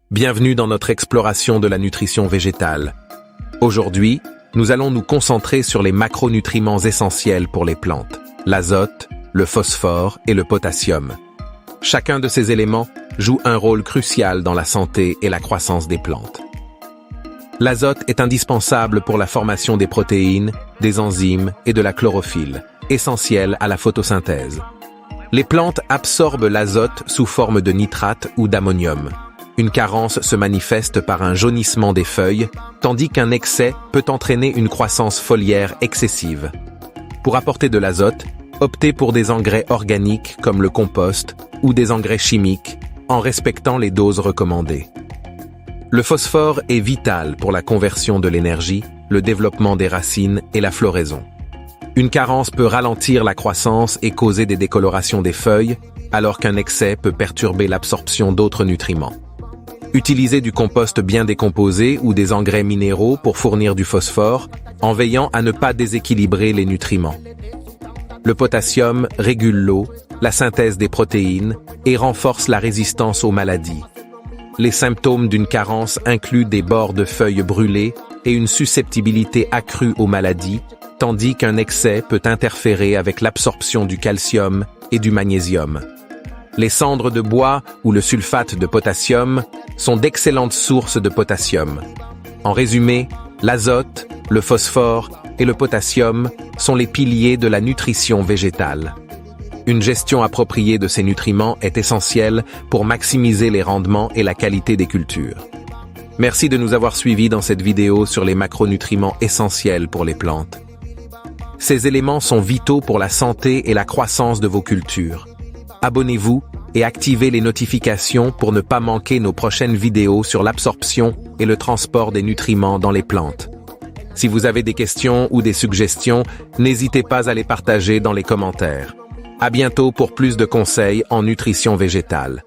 Bienvenue dans notre exploration de la nutrition végétale. Aujourd'hui, nous allons nous concentrer sur les macronutriments essentiels pour les plantes, l'azote, le phosphore et le potassium. Chacun de ces éléments joue un rôle crucial dans la santé et la croissance des plantes. L'azote est indispensable pour la formation des protéines, des enzymes et de la chlorophylle, essentiels à la photosynthèse. Les plantes absorbent l'azote sous forme de nitrate ou d'ammonium. Une carence se manifeste par un jaunissement des feuilles, tandis qu'un excès peut entraîner une croissance foliaire excessive. Pour apporter de l'azote, optez pour des engrais organiques comme le compost ou des engrais chimiques, en respectant les doses recommandées. Le phosphore est vital pour la conversion de l'énergie, le développement des racines et la floraison. Une carence peut ralentir la croissance et causer des décolorations des feuilles, alors qu'un excès peut perturber l'absorption d'autres nutriments. Utilisez du compost bien décomposé ou des engrais minéraux pour fournir du phosphore, en veillant à ne pas déséquilibrer les nutriments. Le potassium régule l'eau, la synthèse des protéines et renforce la résistance aux maladies. Les symptômes d'une carence incluent des bords de feuilles brûlées et une susceptibilité accrue aux maladies, tandis qu'un excès peut interférer avec l'absorption du calcium et du magnésium. Les cendres de bois ou le sulfate de potassium sont d'excellentes sources de potassium. En résumé, l'azote, le phosphore et le potassium sont les piliers de la nutrition végétale. Une gestion appropriée de ces nutriments est essentielle pour maximiser les rendements et la qualité des cultures. Merci de nous avoir suivis dans cette vidéo sur les macronutriments essentiels pour les plantes. Ces éléments sont vitaux pour la santé et la croissance de vos cultures. Abonnez-vous et activez les notifications pour ne pas manquer nos prochaines vidéos sur l'absorption et le transport des nutriments dans les plantes. Si vous avez des questions ou des suggestions, n'hésitez pas à les partager dans les commentaires. À bientôt pour plus de conseils en nutrition végétale.